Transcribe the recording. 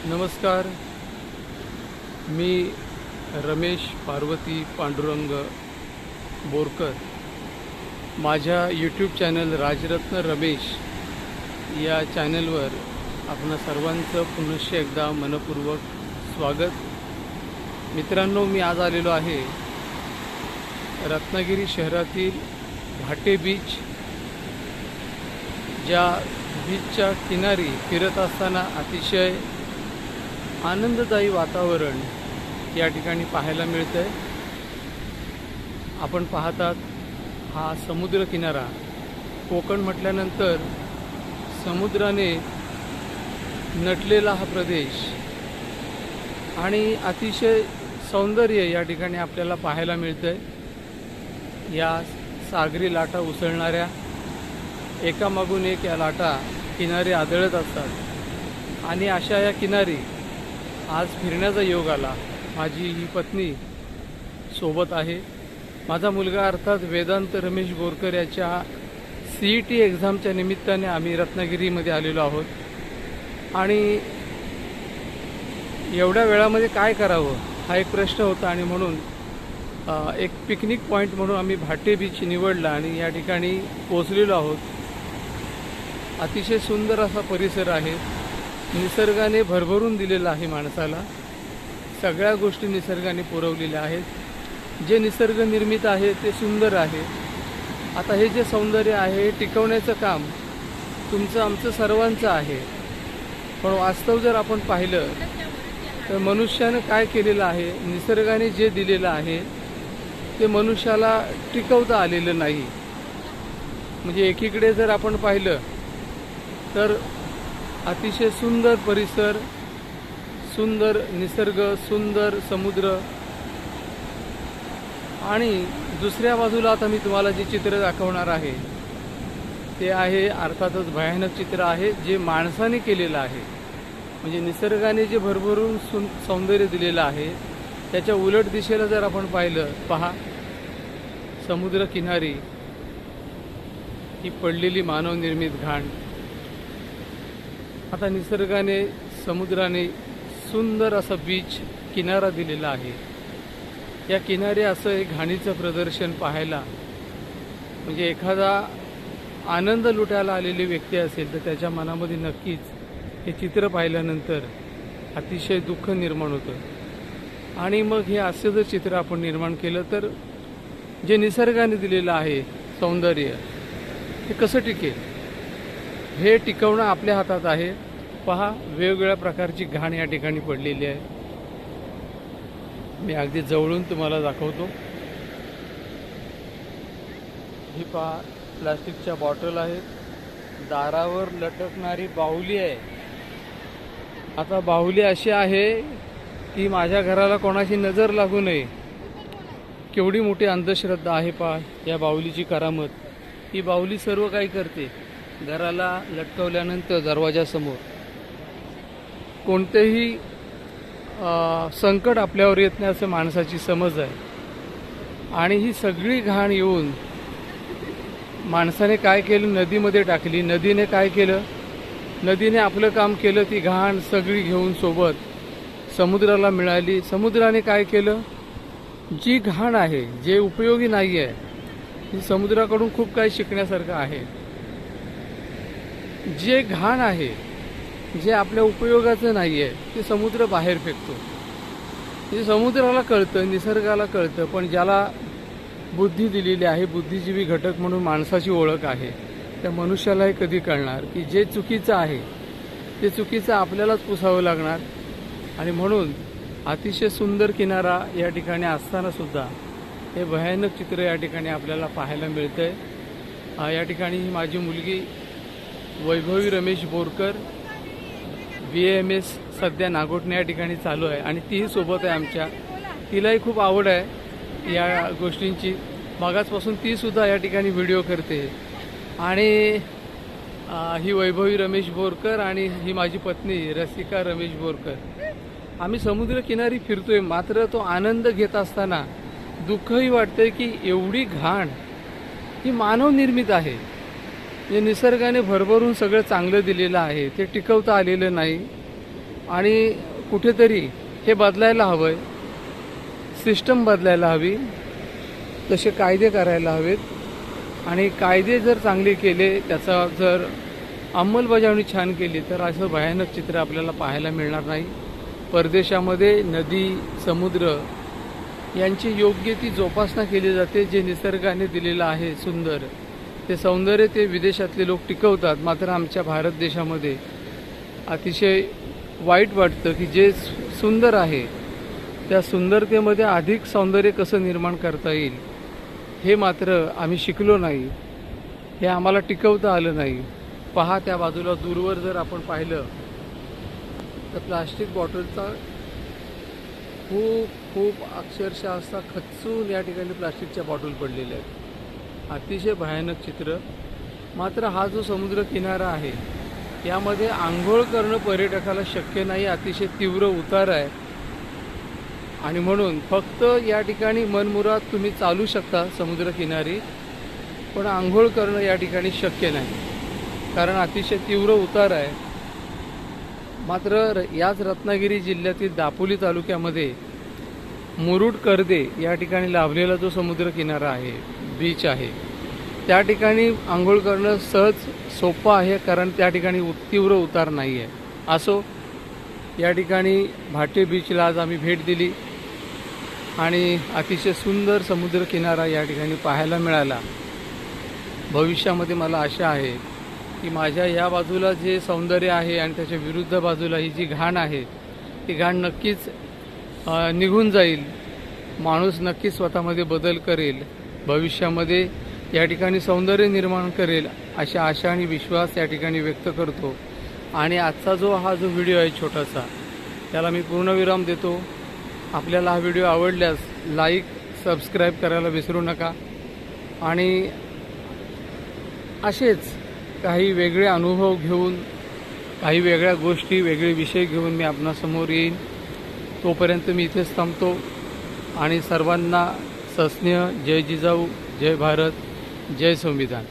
नमस्कार. मी रमेश पार्वती पांडुरंग बोरकर. माझ्या YouTube channel Rajratna Ramesh या चॅनलवर आपणा सर्वांचं पुनश्च एकदा मनपूर्वक स्वागत. मित्रांनो, मी आज आलेलो आहे रत्नागिरी शहरातील घाटे बीच. ज्या बीचच्या किनारी फिरत असताना अतिशय आनंददायी वातावरण या ठिकाणी पाहायला मिळतं आहे. आपण पाहतात हा समुद्र किनारा. कोकण म्हटल्यानंतर समुद्राने नटलेला हा प्रदेश आणि अतिशय सौंदर्य या ठिकाणी आपल्याला पाहायला मिळतं आहे. या सागरी लाटा उसळणाऱ्या एकामागून एक या लाटा किनारे आदळत असतात आणि अशा या किनारी आज फिरण्याचा योग आला. माझी ही पत्नी सोबत आहे. माझा मुलगा अर्थात वेदांत रमेश बोरकर याच्या CET एक्झामच्या निमित्ताने आम्ही रत्नागिरीमध्ये आलेलो आहोत आणि एवढ्या वेळामध्ये काय करावं हा एक प्रश्न होता आणि म्हणून एक पिकनिक पॉईंट म्हणून आम्ही घाटे बीच निवडला आणि या ठिकाणी पोहोचलेलो आहोत. अतिशय सुंदर असा परिसर आहे. निसर्गाने भरभरून दिलेला आहे माणसाला. सगळ्या गोष्टी निसर्गाने पुरवलेल्या आहेत. जे निसर्ग निर्मित आहे ते सुंदर आहे. आता हे जे सौंदर्य आहे टिकवण्याचं काम आमचं सर्वांचं आहे. पण वास्तव जर आपण पाहिलं तर मनुष्यानं काय केलेलं आहे, निसर्गाने जे दिलेलं आहे ते मनुष्याला टिकवता आलेलं नाही. म्हणजे एकीकडे जर आपण पाहिलं तर अतिशय सुंदर परिसर, सुंदर निसर्ग, सुंदर समुद्र आणि दुसऱ्या बाजूला आता मी तुम्हाला जे चित्र दाखवणार आहे ते आहे अर्थातच भयानक चित्र आहे जे माणसाने केलेलं आहे. म्हणजे निसर्गाने जे भरभरून सौंदर्य दिलेलं आहे त्याच्या उलट दिशेला जर आपण पाहिलं, पहा समुद्र किनारी ही पडलेली मानवनिर्मित घाण. आता निसर्गाने समुद्राने सुंदर असा बीच किनारा दिलेला आहे. या किनारे असं एक घाणीचं प्रदर्शन पाहायला म्हणजे एखादा आनंद लुटायला आलेली व्यक्ती असेल तर त्याच्या मनामध्ये नक्कीच हे चित्र पाहिल्यानंतर अतिशय दुःख निर्माण होतं. आणि मग हे असं जर चित्र आपण निर्माण केलं तर जे निसर्गाने दिलेलं आहे सौंदर्य हे कसं टिकेल? हे टिकवणं आपल्या हातात आहे. पहा वेगवेगळ्या प्रकारची घाण या ठिकाणी पडलेली आहे. मी अगदी जवळून तुम्हाला दाखवतो. ही पहा प्लास्टिकच्या बॉटल आहेत. दारावर लटकणारी बाहुली आहे. आता बाहुली अशी आहे की माझ्या घराला कोणाची नजर लागू नये. केवढी मोठी अंधश्रद्धा आहे पहा या बाहुलीची करामत. ही बाहुली सर्व काही करते. घराला लटकवल्यानंतर दरवाजासमोर कोणतेही संकट आपल्यावर येत नाही असं माणसाची समज आहे. आणि ही सगळी घाण येऊन माणसाने काय केलं, नदीमध्ये टाकली. नदीने काय केलं, नदीने आपलं काम केलं. ती घाण सगळी घेऊन सोबत समुद्राला मिळाली. समुद्राने काय केलं, जी घाण आहे जे उपयोगी नाही आहे, ही समुद्राकडून खूप काही शिकण्यासारखं आहे. जे घाण आहे जे आपल्या उपयोगाचं नाही आहे ते समुद्र बाहेर फेकतो. हे समुद्राला कळतं, निसर्गाला कळतं. पण ज्याला बुद्धी दिलेली आहे, बुद्धिजीवी घटक म्हणून माणसाची ओळख आहे, त्या मनुष्यालाही कधी कळणार की जे चुकीचं आहे ते चुकीचं आपल्यालाच पुसावं लागणार. आणि म्हणून अतिशय सुंदर किनारा या ठिकाणी असतानासुद्धा हे भयानक चित्र या ठिकाणी आपल्याला पाहायला मिळतं आहे. या ठिकाणी ही माझी मुलगी वैभवी रमेश बोरकर BAMS सध्या नागोठणे या ठिकाणी चालू आहे आणि तीही सोबत आहे आमच्या. तिलाही खूप आवड आहे या गोष्टींची. मागासपासून तीसुद्धा या ठिकाणी व्हिडिओ करते. आणि ही वैभवी रमेश बोरकर आणि ही माझी पत्नी रसिका रमेश बोरकर. आम्ही समुद्रकिनारी फिरतोय, मात्र तो आनंद घेत असताना दुःखही वाटतंय की एवढी घाण ही मानवनिर्मित आहे. जे निसर्गाने भरभरून सगळं चांगलं दिलेलं आहे ते टिकवता आलेलं नाही. आणि कुठेतरी हे बदलायला हवं आहे, सिस्टम बदलायला हवी, तसे कायदे करायला हवेत आणि कायदे जर चांगले केले, त्याचा जर अंमलबजावणी छान केली तर असं भयानक चित्र आपल्याला पाहायला मिळणार नाही. परदेशामध्ये नदी, समुद्र यांची योग्य ती जोपासना केली जाते. जे निसर्गाने दिलेलं आहे सुंदर, ते सौंदर्य ते विदेशातले लोक टिकवतात. मात्र आमच्या भारत देशामध्ये अतिशय वाईट वाटतं की जे सुंदर आहे त्या सुंदरतेमध्ये अधिक सौंदर्य कसं निर्माण करता येईल हे मात्र आम्ही शिकलो नाही, हे आम्हाला टिकवता आलं नाही. पहा, त्या बाजूला दूरवर जर आपण पाहिलं तर प्लास्टिक बॉटलचा खूप खूप अक्षरशः असा खचून या ठिकाणी प्लास्टिकच्या बॉटल पडलेल्या आहेत. अतिशय भयानक चित्र. मात्र हा जो समुद्र किनारा आहे यामध्ये आंघोळ करणं पर्यटकाला शक्य नाही, अतिशय तीव्र उतार आहे आणि म्हणून फक्त या ठिकाणी मनमुराद तुम्ही चालू शकता समुद्रकिनारी, पण आंघोळ करणं या ठिकाणी शक्य नाही कारण अतिशय तीव्र उतार आहे. मात्र याच रत्नागिरी जिल्ह्यातील दापोली तालुक्यामध्ये मुरुड कर्दे या ठिकाणी लाभलेला जो समुद्र किनारा आहे, बीच आहे, त्या ठिकाणी आंघोळ करणं सहज सोपं आहे कारण त्या ठिकाणी तीव्र उतार नाही आहे. असो, या ठिकाणी भाटे बीचला आज आम्ही भेट दिली आणि अतिशय सुंदर समुद्र किनारा या ठिकाणी पाहायला मिळाला. भविष्यामध्ये मला आशा आहे की माझ्या या बाजूला जे सौंदर्य आहे आणि त्याच्या विरुद्ध बाजूला ही जी घाण आहे ती घाण नक्कीच निघून जाईल. माणूस नक्कीच स्वतःमध्ये बदल करेल, भविष्यामध्ये या ठिकाणी सौंदर्य निर्माण करेल अशा आशा आणि विश्वास या ठिकाणी व्यक्त करतो. आणि आजचा हा जो व्हिडिओ आहे छोटासा, त्याला मी पूर्णविराम देतो. आपल्याला हा व्हिडिओ आवडल्यास लाईक, सबस्क्राईब करायला विसरू नका. आणि असेच काही वेगळे अनुभव घेऊन, काही वेगळ्या गोष्टी, वेगळे विषय घेऊन मी आपणासमोर येईन. तोपर्यंत मी इथेच थांबतो आणि सर्वांना सस्नेह जय जिजाऊ, जय भारत, जय संविधान.